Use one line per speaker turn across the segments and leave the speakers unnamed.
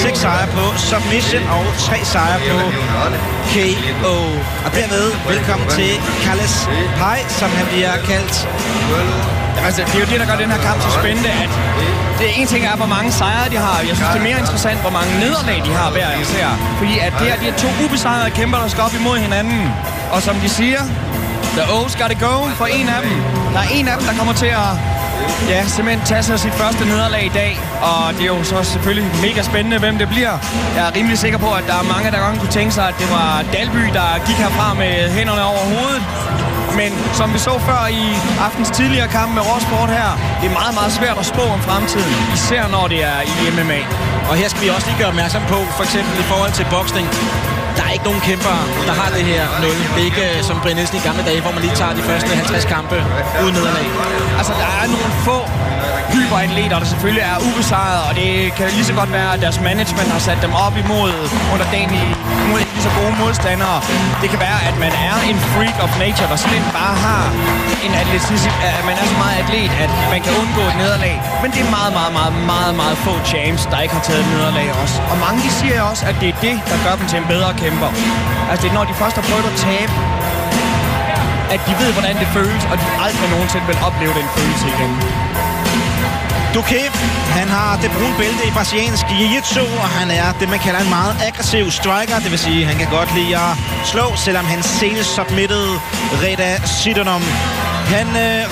6 sejre på submission og 3 sejre på KO. Og dermed velkommen til Carles Pei, som han bliver kaldt.
Altså, det er jo det, der gør den her kamp så spændende, at det ene ting er, hvor mange sejre de har. Jeg synes, det er mere interessant, hvor mange nederlag de har hver især. Fordi at det her, de er 2 ubesejrede kæmper, der skal op imod hinanden. Og som de siger, the O's gotta go for en af dem. Der er en af dem, der kommer til at simpelthen tage sig sit første nederlag i dag. Og det er jo så selvfølgelig mega spændende, hvem det bliver. Jeg er rimelig sikker på, at der er mange, der godt kunne tænke sig, at det var Dalby, der gik herfra med hænderne over hovedet. Men som vi så før i aftens tidligere kamp med Råsport her, det er meget, meget svært at spå om fremtiden, især når det er i MMA.
Og her skal vi også lige gøre opmærksom på, for eksempel i forhold til boksning. Der er ikke nogen kæmper, der har det her 0. Det er ikke som Brian Nielsen i gamle dage, hvor man lige tager de første 50 kampe uden nederlag.
Altså, der er nogle få hyperatleter, der selvfølgelig er ubesejret, og det kan lige så godt være, at deres management har sat dem op imod mod lige så gode modstandere. Det kan være, at man er en freak of nature, der slet bare har en atletisme, at man er så meget atlet, at man kan undgå et nederlag. Men det er meget få champs, der ikke har taget et nederlag også. Og mange de siger også, at det er det, der gør dem til en bedre kæmper. Altså, det er når de først har prøvet at tabe, at de ved, hvordan det føles, og de aldrig nogensinde vil opleve den følelse igen.
Duque, han har det brune bælte i brasiliansk jiu-jitsu, og han er det, man kalder en meget aggressiv striker. Det vil sige, at han kan godt lide at slå, selvom han senest submittede Reda Sidonum. Han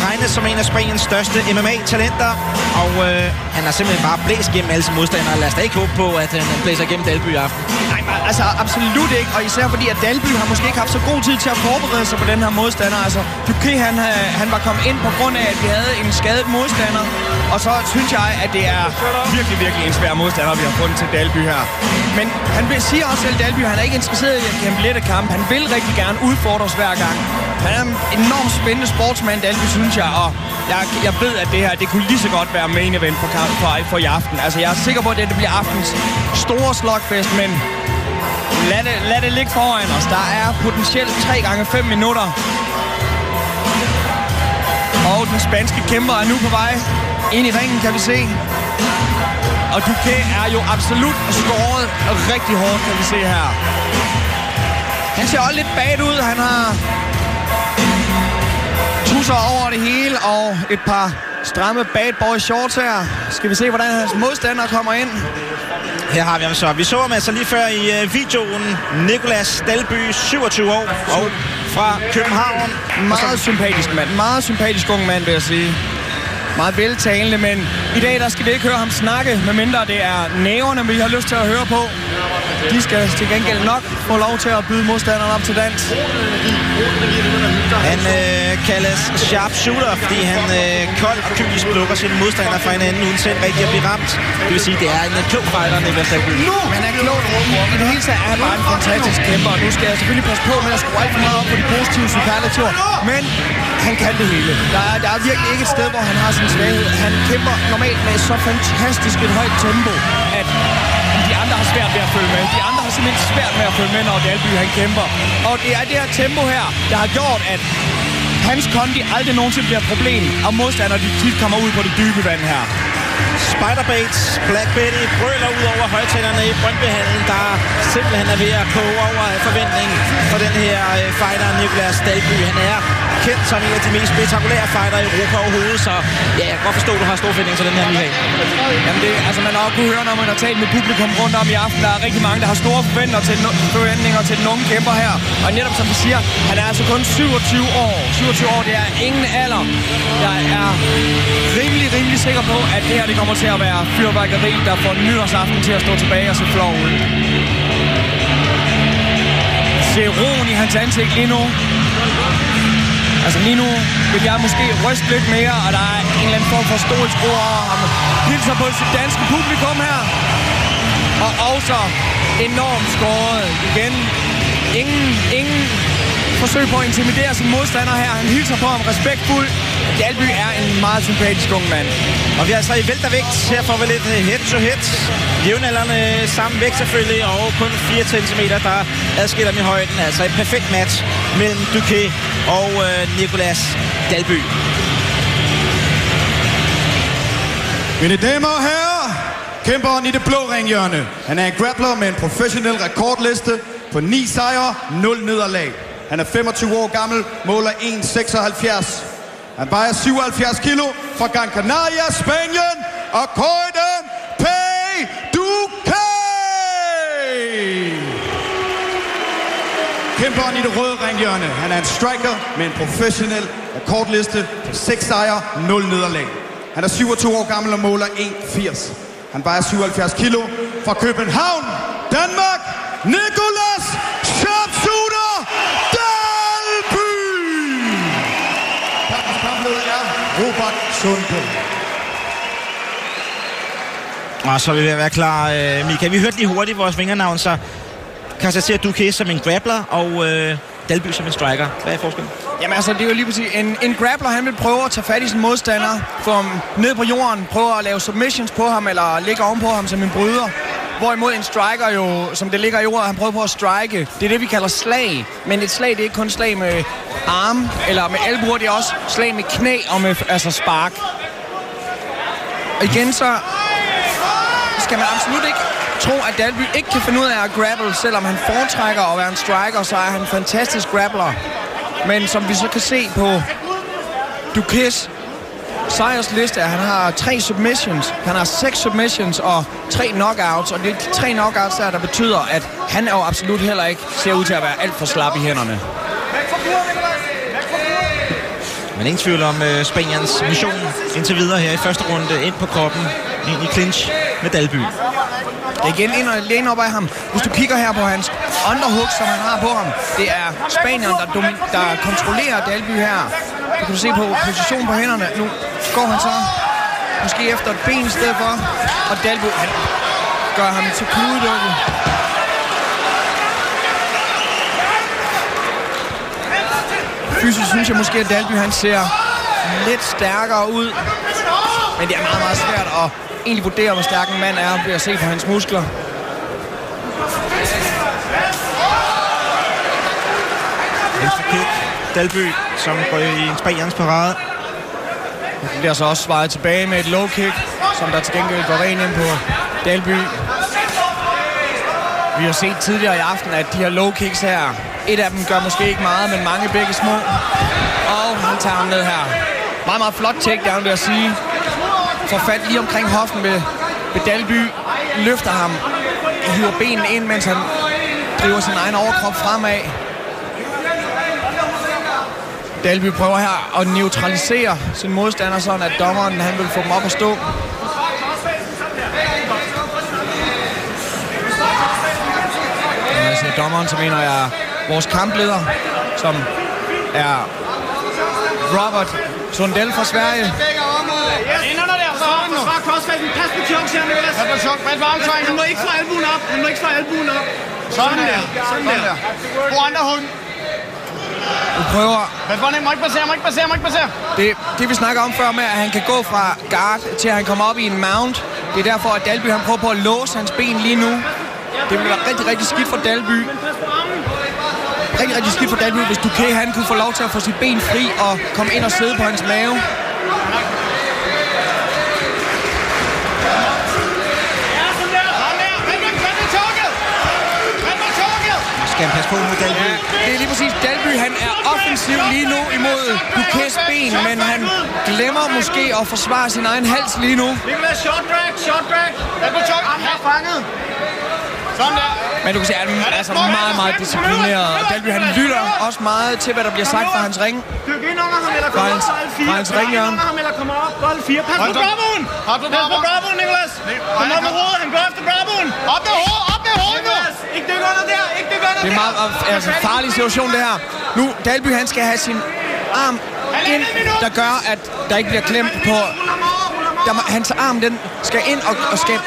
regnes som en af Spaniens største MMA-talenter, og han har simpelthen bare blæst gennem alle sine modstandere. Lad os da ikke håbe på, at han blæser gennem Dalby i aften.
Nej, altså absolut ikke, og især fordi, at Dalby har måske ikke haft så god tid til at forberede sig på den her modstander. Altså, Duque, han var kommet ind på grund af, at vi havde en skadet modstander, og så synes jeg, at det er virkelig en svær modstander, vi har fundet til Dalby her. Men han siger også selv, Dalby, han er ikke interesseret i at kæmpe lette kamp. Han vil rigtig gerne udfordre os hver gang. Han er en enormt spændende sportsmand, Dalby, synes jeg, og jeg ved, at det her, det kunne lige så godt være main event for i aften. Altså, jeg er sikker på, at det bliver aftens store slugfest, men lad det ligge foran os. Der er potentielt 3 gange 5 minutter. Og den spanske kæmper er nu på vej ind i ringen, kan vi se. Og Duque er jo absolut skåret rigtig hårdt, kan vi se her. Han ser også lidt bagud. Han har tusser over det hele og et par stramme bad boy shorts her. Skal vi se, hvordan hans modstander kommer ind?
Her har vi ham så. Vi så ham altså lige før i videoen. Nicolas Dalby, 27 år og fra København.
Meget sympatisk mand. Meget sympatisk ung mand, vil jeg sige. Meget veltalende, men i dag der skal vi ikke høre ham snakke, medmindre det er næverne, vi har lyst til at høre på. De skal til gengæld nok få lov til at byde modstanderen op til dans.
Han kaldes sharpshooter, fordi han koldt og kynisk plukker sine modstandere fra hinanden, uden selv rigtig at blive ramt. Det vil sige, det er en klog fighter, Nicolas Dalby.
Han er klog. I det hele taget er han bare en fantastisk kæmper, og nu skal jeg selvfølgelig passe på med at skrue alt for meget op på de positive superlativer. Men han kan det hele. Der er virkelig ikke et sted, hvor han har sin svaghed. Han kæmper normalt med så fantastisk et højt tempo, at de andre har svært ved at følge med. De andre har simpelthen svært med at følge med, når Dalby han kæmper. Og det er det her tempo her, der har gjort, at hans kondi aldrig nogensinde bliver et problem, og modstandere de tit kommer ud på det dybe vand her.
Spider-Baits, Black Betty brøler ud over højtalerne i Brøndbyhallen, der simpelthen er ved at koge over forventning for den her fighter, Nicolas Dalby. Han er kendt som en af de mest spektakulære fighter i Europa overhovedet, så ja, jeg kan godt forstå, at du har stor forventning til den her Michael.
Jamen det, altså man har også kunne høre, når man har talt med publikum rundt om i aften, der er rigtig mange, der har store forventninger til den unge kæmper her. Og netop som vi siger, han er altså kun 27 år. 27 år, det er ingen alder. Jeg er rimelig sikker på, at det her det kommer til at være fyrværkeri, der får nytårsaften til at stå tilbage og se flov ud. Se roen i hans ansigt lige nu. Altså lige nu vil jeg måske ryste lidt mere, og der er en eller anden form for stoisk ro over ham. Hilser på sit danske publikum her. Og også enormt skåret igen. Ingen forsøg på at intimidere sin modstander her. Han hilser på ham respektfuldt. Dalby er en meget sympatisk ung mand.
Og vi er altså i væltervægt. Her får vi lidt head-to-head. Jævnaldrende samme vægt selvfølgelig, og kun 4 cm, der adskiller dem i højden. Altså et perfekt match mellem Duque og Nicolas Dalby.
Mine damer og herrer, Kæmperen i det blå ringhjørne. Han er en grappler med en professionel rekordliste på 9 sejre, 0 nederlag. Han er 25 år gammel, måler 1,76. Han vejer 77 kilo fra Gran Canaria, Spanien, og Koiden Duque! Kæmperen i det røde ringhjørne. Han er en striker med en professionel rekordliste på 6 sejre, 0 nederlag. Han er 27 år gammel og måler 1,80. Han vejer 77 kilo fra København, Danmark. Nicolas Sharpshooter Dalby! Kampens kampleder er Robert Sundberg.
Og så vil vi være klar, Michael. Vi hørte lige hurtigt vores vingernavn, så konstaterer Duque som en grappler og Dalby som en striker. Hvad er forskellen?
Jamen altså, det er jo lige præcis en grappler, han vil prøve at tage fat i sin modstander, få ham ned på jorden, prøve at lave submissions på ham, eller ligge ovenpå ham som en bryder. Hvorimod en striker jo, som det ligger i ordet, han prøver på at strike. Det er det, vi kalder slag. Men et slag, det er ikke kun slag med arm eller med albuer, det er også slag med knæ og med spark. Og igen så skal man absolut ikke tro, at Dalby ikke kan finde ud af at grapple, selvom han foretrækker at være en striker, så er han en fantastisk grappler. Men som vi så kan se på Duques sejrsliste, at han har 3 submissions, han har 6 submissions og 3 knockouts, og det er de 3 knockouts der betyder, at han er jo absolut heller ikke ser ud til at være alt for slap i hænderne.
Men ingen tvivl om Spaniens mission indtil videre her i første runde, ind på kroppen, ind i clinch med Dalby.
Igen ind og læne op af ham. Hvis du kigger her på hans underhook, som han har på ham, det er Spanieren, der kontrollerer Dalby her. Du kan se på positionen på hænderne. Nu går han så måske efter et ben i stedet for, og Dalby gør ham til kludedukke. Fysisk synes jeg måske, at Dalby han ser lidt stærkere ud, men det er meget, meget svært at egentlig vurdere, hvor stærk en mand er ved at se på hans muskler.
Venstre kick. Dalby, som går i en Spaniens parade.
Det bliver så også svaret tilbage med et low kick, som der til gengæld går rent ind på Dalby. Vi har set tidligere i aften, at de her low kicks her, et af dem gør måske ikke meget, men mange begge små. Og han tager ham ned her. Meget, meget flot takedown, vil jeg sige. Får fat lige omkring hoften ved Dalby, løfter ham, hiver benene ind, mens han driver sin egen overkrop fremad. Dalby prøver her at neutralisere sin modstander, sådan at dommeren han vil få dem op at stå. Når jeg siger dommeren, så mener jeg vores kampleder, som er Robert Sundell fra Sverige.
Forsvar crossface, pas på chokes her, Nicolas. Pas på chokes, pas på armtræning. Han må ikke få albuen op, han må ikke få albuen op. Sådan der, sådan der. God underhånd.
Du prøver.
Pas på, må ikke passere, må ikke passere, må ikke passere.
Det vi snakker om før med, at han kan gå fra guard til at han kommer op i en mount. Det er derfor, at Dalby han prøver på at låse hans ben lige nu. Det vil være rigtig, rigtig skidt for Dalby. Rigtig, rigtig skidt for Dalby, hvis Duque han kunne få lov til at få sit ben fri og komme ind og sidde på hans mave.
Skal han passe på mod Dalby?
Ja, det er lige præcis. Dalby han er offensiv lige nu imod Duques ben, men han glemmer måske at forsvare sin egen hals lige nu.
Nicolas, short drag. Pas på chokes, han er fanget. Sådan der.
Men du kan se, at han er altså meget, meget disciplineret. Dalby han lytter også meget til, hvad der bliver sagt fra hans ring.
Dyk ind under ham, eller kommer op, bold 4.
Fra hans ringhjørne.
Under ham, eller kommer op, bold 4. Pas på Braboen! Pas på Braboen, Nicolas! Kom op med hovedet, han går efter Braboen! Op med hovedet nu! Ikke dyk under der, ikke dyk under der!
Det er en meget farlig situation, det her. Nu, Dalby han skal have sin arm ind, der gør, at der ikke bliver klemt på... Hans arm, den skal ind og skabe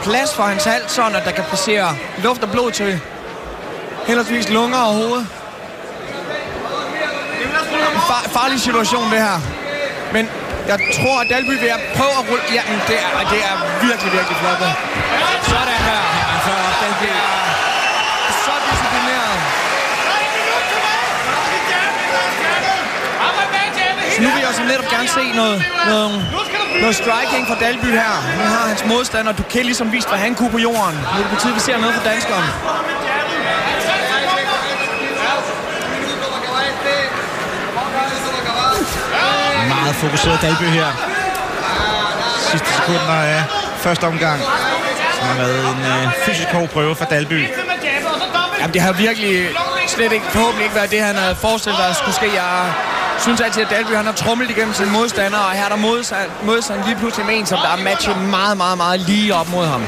plads for hans hals, sådan at der kan passere luft og blod til henholdsvis lunger og hoved. En farlig situation, det her. Men jeg tror, at Dalby vil prøve at rulle... Ja, men det er virkelig, virkelig flot. Sådan her. Altså, Dalby er så disciplineret. Så nu vil jeg også netop gerne se noget noget striking fra Dalby her. Nu har hans modstander Duquet ligesom vist, hvad han kunne på jorden. Nu er det på tide, vi ser noget fra danskeren.
Meget fokuseret Dalby her. Sidste sekunder af første omgang. Som har været en fysisk hård prøve for Dalby.
Jamen, det har virkelig slet ikke, forhåbentlig ikke været det, han havde forestillet sig skulle ske. Jeg synes altid, at Dalby han har tromlet igennem sin modstander, og her er der modstand lige pludselig med en, som der er matchet meget, meget, meget lige op mod ham.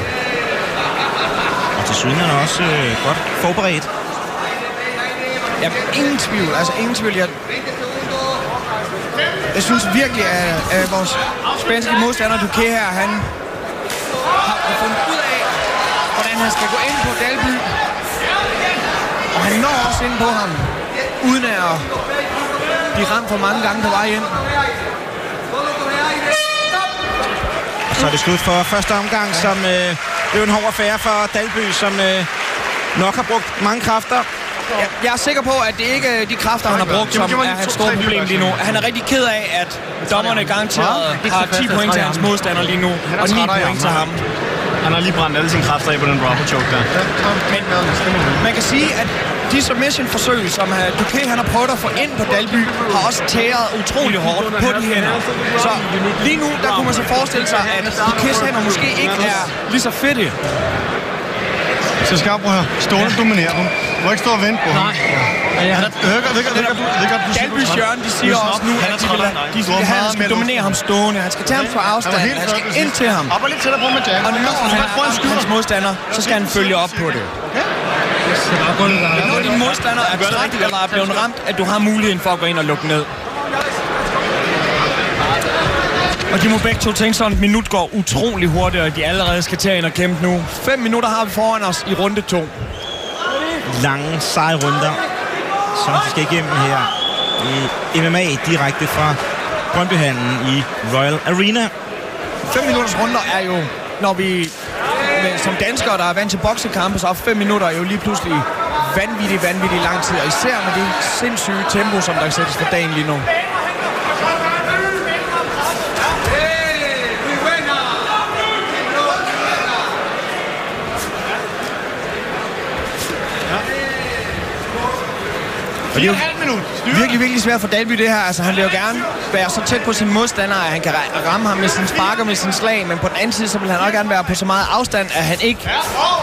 Og til syden er han også godt forberedt.
Jamen, ingen tvivl. Altså, ingen tvivl. Jeg synes virkelig, at vores spanske modstander Duquet her, han har fundet ud af, hvordan han skal gå ind på Dalby. Og han når også ind på ham, uden at blive ramt for mange gange på vej ind.
Så er det slut for første omgang, som blev en hård affære for Dalby, som nok har brugt mange kræfter.
Jeg er sikker på, at det ikke er de kræfter, han har brugt, som er hans store problem lige nu. Han er rigtig ked af, at dommerne garanteret har 10 point til hans modstander lige nu, og 9 point til ham.
Han har lige brændt alle sine kræfter af på den Bravo choke der.
Men man kan sige, at de submission-forsøg, som Duquet han har prøvet at få ind på Dalby, har også tæret utrolig hårdt på de hænder. Så lige nu, der kunne man så forestille sig, at Duquets hænder måske ikke er lige så fedte.
Så skarp på her. Stående dominerer du. Du må ikke stå og vente på ham.
Dalbys hjørne, de siger også nu, at han skal dominere ham stående. Han skal tage ham på afstand. Han skal ind til ham.
Op og lidt tættere på med jab.
Og når han har hans modstander, så skal han følge op på det. Når din modstander er træt eller er blevet ramt, at du har muligheden for at gå ind og lukke ned. Og de må begge to tænke sådan, at et minut går utrolig hurtigt, og de allerede skal tage ind og kæmpe nu. 5 minutter har vi foran os i runde 2.
Lange, seje runder, som de skal igennem her i MMA direkte fra Brøndbyhallen i Royal Arena.
5 minutters runder er jo, når vi som danskere, der er vant til boksekampe, så er 5 minutter er jo lige pludselig vanvittig lang tid. Og især med det sindssyge tempo, som der sættes for dagen lige nu. Og det er jo virkelig svært for Dalby det her. Altså, han vil jo gerne være så tæt på sin modstander, at han kan ramme ham med sin spark og med sin slag. Men på den anden side, så vil han også gerne være på så meget afstand, at han ikke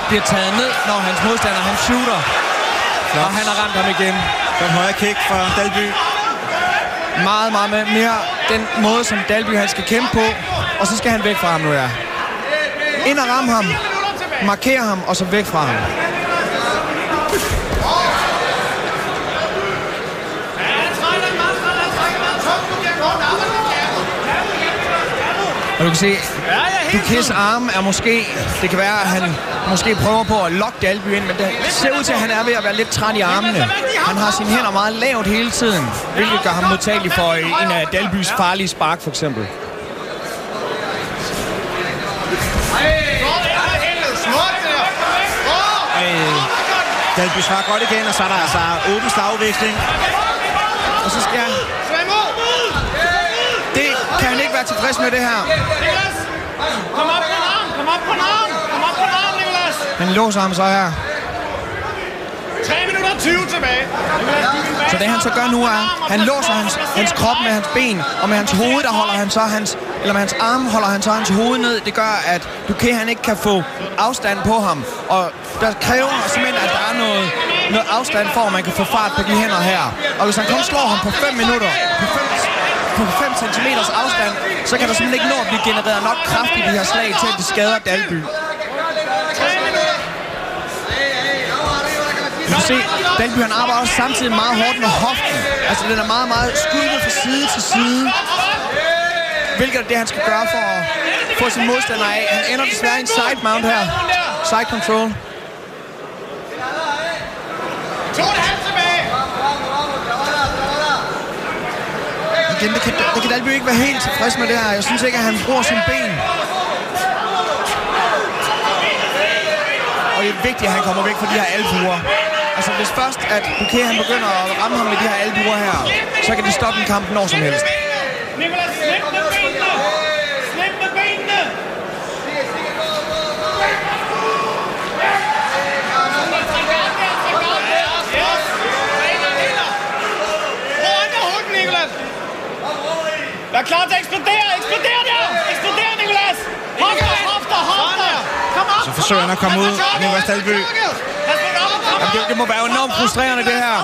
bliver taget ned, når hans modstander han shooter. Og han har ramt ham igen.
Den højre kick fra Dalby.
Meget mere den måde, som Dalby han skal kæmpe på. Og så skal han væk fra ham nu, ja. Ind og ramme ham. Markere ham, og så væk fra ham. Og du kan se, Duquets arme er måske, det kan være, at han måske prøver på at lokke Dalby ind, men det ser ud til, at han er ved at være lidt træt i armene. Han har sine hænder meget lavt hele tiden, hvilket gør ham modtagelig for en af Dalbys farlige spark, for eksempel.
Dalby svarer godt igen, og så er der altså åben slagudveksling.
Og så skal det kan han ikke være tilfreds med det her.
Kom op på navn, Nicolas!
Han låser ham så her.
3 minutter 20 tilbage.
Så det han så gør nu er, han låser hans krop med hans ben, og med hans hoved, der holder han så med hans arme holder han så hans hoved ned. Det gør, at Duquet han ikke kan få afstand på ham. Og der kræver simpelthen, at der er noget afstand for, at man kan få fart på de hænder her. Og hvis han kun slår ham på 5 minutter, på 5 cm afstand, så kan der simpelthen ikke nå at blive genereret nok kraft i de her slag til, at det skader Dalby. Du kan se, Dalby han arbejder også samtidig meget hårdt med hoften. Altså den er meget skydende fra side til side. Hvilket er det, han skal gøre for at få sin modstander af. Han ender desværre i en side mount her. Side control. Igen, det kan Dalby ikke være helt tilfreds med det her. Jeg synes ikke, at han bruger sine ben. Og det er vigtigt, at han kommer væk fra de her albuer. Altså hvis først, at Duquet han begynder at ramme ham med de her albuer her, så kan de stoppe en kamp når som helst.
klar til at eksplodere! Eksploder der! Eksploder, Nicolas! Hofter! Kom op!
Så forsøger han at komme ud, Nicolas Dalby.
Jamen, det må være enormt frustrerende, det her.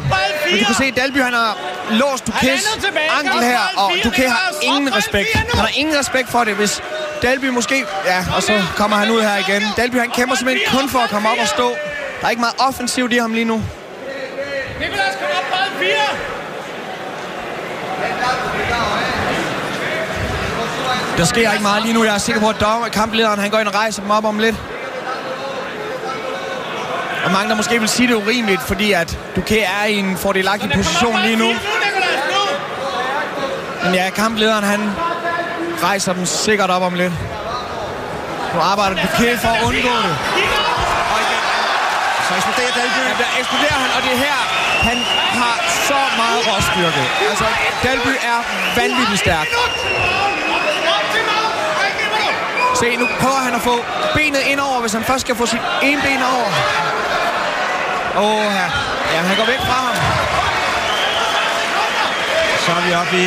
Men du kan se, at Dalby, han har låst Duquets ankel her, og Duquet har ingen respekt. Han har ingen respekt for det, hvis Dalby måske... Ja, og så kommer han ud her igen. Dalby, han kæmper simpelthen kun for at komme op og stå. Der er ikke meget offensivt i ham lige nu.
Nicolas, kom op, bold 4!
Der sker ikke meget lige nu. Jeg er sikker på, at kamplederen han går ind og rejser dem op om lidt. Og mange der måske vil sige det urimeligt, fordi at Duquet er i en fordelagtig position lige nu. Men ja, kamplederen han rejser dem sikkert op om lidt. Nu arbejder Duquet for at undgå det. Og igen,
så eksploderer Dalby.
Ja, der eksploderer han, og det er her, han har så meget råstyrke. Altså, Dalby er vanvittigt stærk. Se, nu prøver han at få benet indover, hvis han først skal få sit ene ben over. Ja, han går væk fra ham.
Så er vi oppe i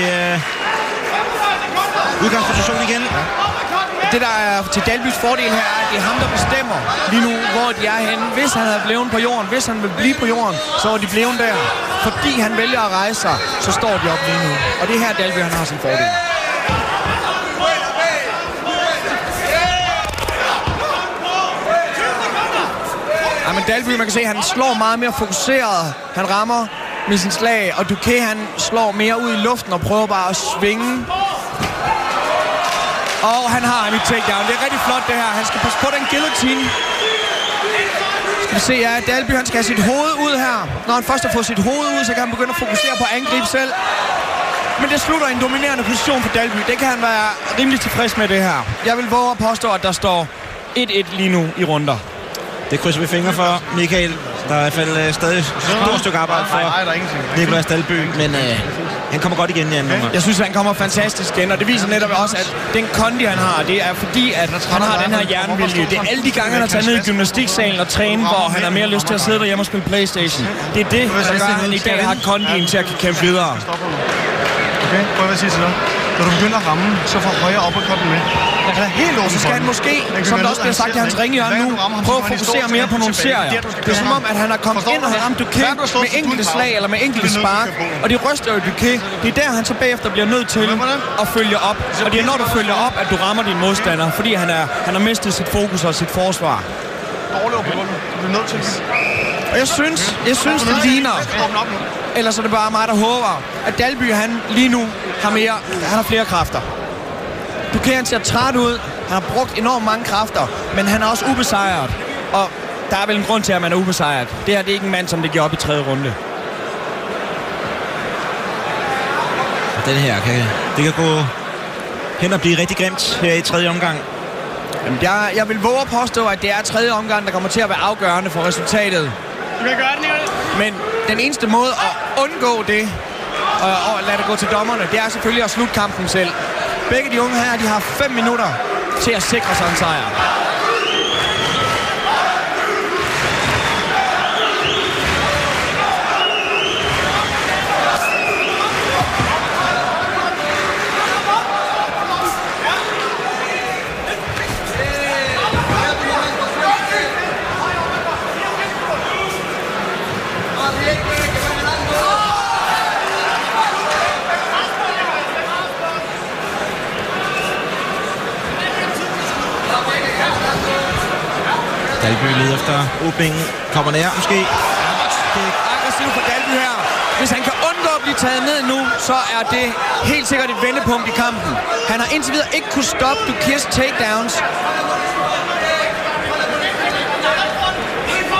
udgangsposition igen. Ja.
Det, der er til Dalbys fordel her, er, at det er ham, der bestemmer lige nu, hvor de er henne. Hvis han havde blevet på jorden, hvis han vil blive på jorden, så er de blevet der. Fordi han vælger at rejse sig, så står de op lige nu. Og det er her, Dalby han har sin fordel. Ja, men Dalby, man kan se, at han slår meget mere fokuseret. Han rammer med sin slag, og Duquet, han slår mere ud i luften og prøver bare at svinge. Og han har ham i takedown. Det er rigtig flot, det her. Han skal passe på den guillotine. Skal vi se, ja, Dalby, han skal have sit hoved ud her. Når han først har fået sit hoved ud, så kan han begynde at fokusere på at angribe selv. Men det slutter i en dominerende position for Dalby. Det kan han være rimelig tilfreds med, det her. Jeg vil våge at påstå, at der står 1-1 lige nu i runder.
Det krydser vi fingre for, Michael. Der er i hvert fald stadig et stort stykke arbejde for Nicolas Dalby, men han kommer godt igen i anden nummer.
Jeg synes, han kommer fantastisk igen, og det viser netop også, at den kondi, han har, det er fordi, at han har den her jernvilje. Det er alle de gange, han har taget ned i gymnastiksalen og træne, hvor han har mere lyst til at sidde derhjemme og spille PlayStation. Det er det, der gør, at han i dag har kondien til at kan kæmpe videre.
Okay, prøv at sige til dig. Når du begynder at ramme, så får højre uppercutten med. Jeg kan da helt åbent.
Så skal han måske, som der også bliver sagt i hans ringhjørne nu, prøve at fokusere mere på nogle serier. Det er som om, at han har kommet ind og har ramt Duquet med enkelte slag eller med enkelte spark. Og det ryster jo Duquet. Det er der, han så bagefter bliver nødt til at følge op. Og det er når du følger op, at du rammer din modstander. Fordi han har mistet sit fokus og sit forsvar.
Dårlig på gulvet. Du er nødt til.
Og jeg synes det ligner. Ellers er det bare mig, der håber, at Dalby, han lige nu har flere kræfter. Duquet, han ser træt ud. Han har brugt enormt mange kræfter, men han er også ubesejret. Og der er vel en grund til, at man er ubesejret. Det her, det er ikke en mand, som det giver op i tredje runde.
Og den her, det kan gå hen og blive rigtig grimt her i tredje omgang.
Jamen, jeg vil våge at påstå, at det er tredje omgang, der kommer til at være afgørende for resultatet.
Du kan gøre den, Nicolas.
Men den eneste måde at undgå det, og lade det gå til dommerne, det er selvfølgelig at slutte kampen selv. Begge de unge her, de har 5 minutter til at sikre sig en sejr.
Dalby leder efter åbningen. Kommer nær, måske.
Det er aggressivt for Dalby her. Hvis han kan undgå at blive taget ned nu, så er det helt sikkert et vendepunkt i kampen. Han har indtil videre ikke kunne stoppe Duquets takedowns.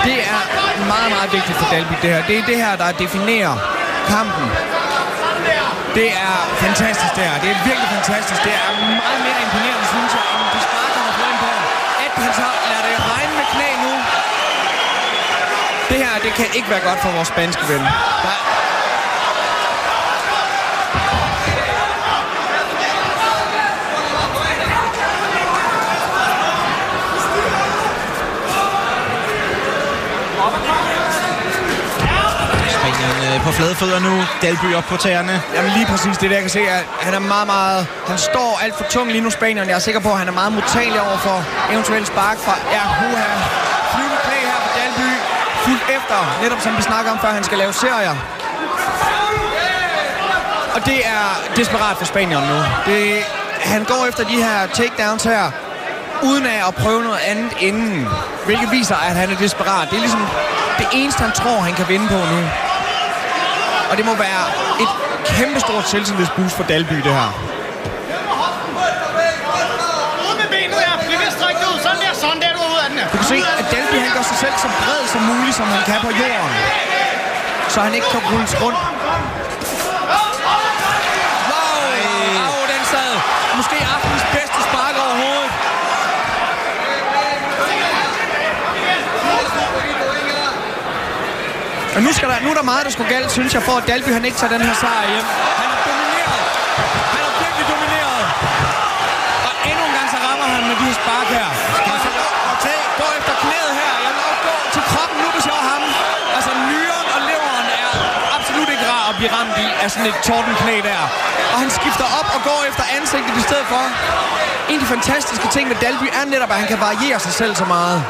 Det er meget, meget vigtigt for Dalby, det her. Det er det her, der definerer kampen. Det er fantastisk, det her. Det er virkelig fantastisk. Det er meget mere imponerende, synes jeg, end de sparker, han har fået ind på ham. At han så lader det regne med knæ nu. Det her, det kan ikke være godt for vores spanske ven.
Spanierne på flade fødder nu. Dalby op på tæerne.
Jamen lige præcis det, jeg kan se. Han er meget... Han står alt for tung lige nu, Spanieren. Jeg er sikker på, at han er meget modtagelig over for eventuelt spark fra Erhuha. Flyvende knæ her for Dalby. Fuldt efter, netop som vi snakker om, før han skal lave serier. Og det er desperat for Spanieren nu. Han går efter de her takedowns her, uden at prøve noget andet inden. Hvilket viser, at han er desperat. Det er ligesom det eneste, han tror, han kan vinde på nu. Og det må være et kæmpestort selvtillidsboost for Dalby, det her.
Ud med benet her. Bliv ved at strække det ud. Sådan der, du er ud af den her.
Du kan se, at Dalby han gør sig selv så bred som muligt, som han kan på jorden. Så han ikke kan rulles rundt. Wow, den sad. Måske aftens bedste spark overhovedet. Og nu er der meget, der skulle galt, synes jeg, for at Dalby han ikke tager den her sejr hjem. Han er domineret. Han er virkelig domineret. Og endnu en gang så rammer han med de her spark her. Gå efter knæet her. Jeg vil nok gå til kroppen nu, hvis jeg var ham. Altså nyren og leveren er absolut ikke rar at blive ramt i af sådan et tordenknæ der. Og han skifter op og går efter ansigtet i stedet for. En af de fantastiske ting med Dalby er netop, at han kan variere sig selv så meget.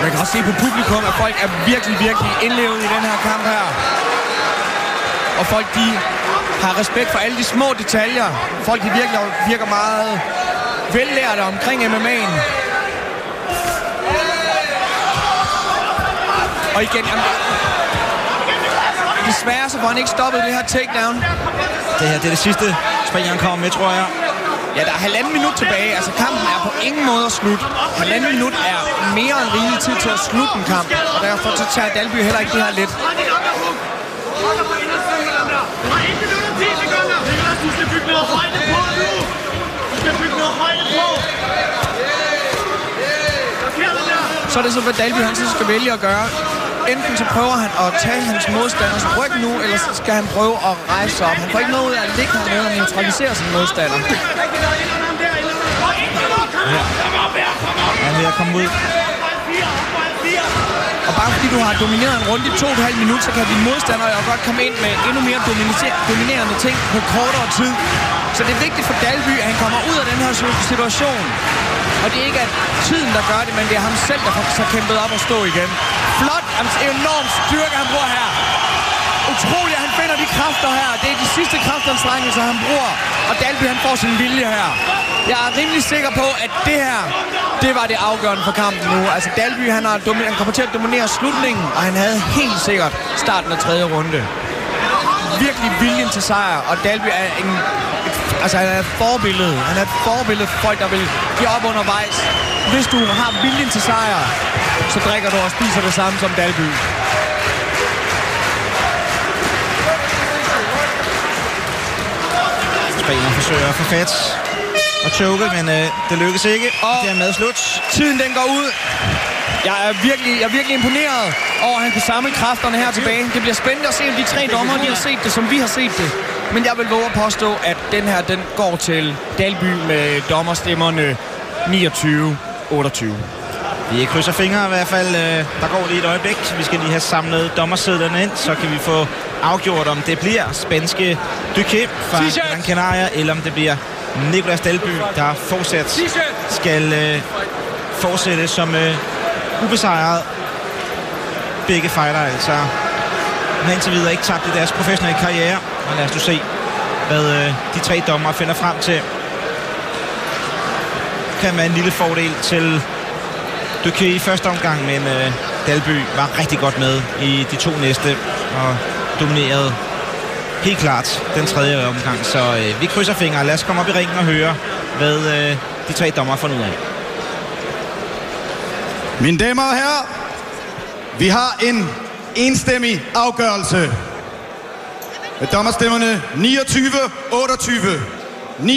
Man kan også se på publikum, at folk er virkelig, virkelig indlevet i den her kamp her. Og folk, de har respekt for alle de små detaljer. Folk, de virkelig virker meget vellærte omkring MMA'en. Og igen, desværre så får han ikke stoppet det her takedown.
Det her, det er det sidste, Spanieren kommer med, tror jeg.
Ja, der er 1,5 minut tilbage. Altså, kampen er på ingen måde slut. 1,5 minut er mere end rigelig tid til at slutte en kamp. Og derfor så tager Dalby heller ikke det her lidt. Så er det så, hvad Dalby han så skal vælge at gøre. Enten så prøver han at tage hans modstanders ryg nu, eller så skal han prøve at rejse op. Han får ikke noget ud af at ligge hernede og neutralisere sin modstander.
Ja. Han er ved at komme ud.
Og bare fordi du har domineret en runde i 2,5 minutter, så kan dine modstandere jo godt komme ind med endnu mere dominerende ting på kortere tid. Så det er vigtigt for Dalby, at han kommer ud af den her situation. Og det er ikke at tiden, der gør det, men det er ham selv, der får sig kæmpet op og stå igen. Flot, hans enorm styrke, han bruger her. Utroligt, at han finder de kræfter her. Det er de sidste kraftanstrengelser, han bruger. Og Dalby, han får sin vilje her. Jeg er rimelig sikker på, at det her, det var det afgørende for kampen nu. Altså Dalby, han kommer til at dominere slutningen, og han havde helt sikkert starten af 3. runde. Virkelig viljen til sejr, og Dalby er han er et forbillede. Han er et forbillede for folk, der vil give op undervejs. Hvis du har viljen til sejr, så drikker du og spiser det samme som Dalby.
Spanier forsøger at få fat og choke, men det lykkes ikke. Og dermed slut.
Tiden den går ud. Jeg er virkelig imponeret over, at han kan samle kræfterne her tilbage. Det bliver spændende at se, om de 3 dommere de har set det, som vi har set det. Men jeg vil våge at påstå, at den her den går til Dalby med dommerstemmerne 29-28.
Vi krydser fingre i hvert fald. Der går lige et øjeblik. Vi skal lige have samlet dommersedlerne ind, så kan vi få afgjort, om det bliver spanske Duque fra Gran Canaria, eller om det bliver Nicolas Dalby, der fortsat skal fortsætte som ubesejret. Begge fighter altså har indtil videre ikke tabt i deres professionelle karriere. Og lad os nu se, hvad de 3 dommere finder frem til. Kan være en lille fordel til Duque i første omgang, men Dalby var rigtig godt med i de 2 næste og dominerede helt klart den 3. omgang. Så vi krydser fingre. Lad os komme op i ringen og høre, hvad de 3 dommere får ud af.
Mine damer og herrer, vi har en enstemmig afgørelse. Med dommerstemmerne 29-28. 29-28.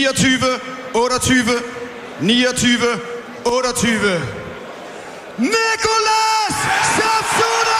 29-28. Nicolas Safsuna!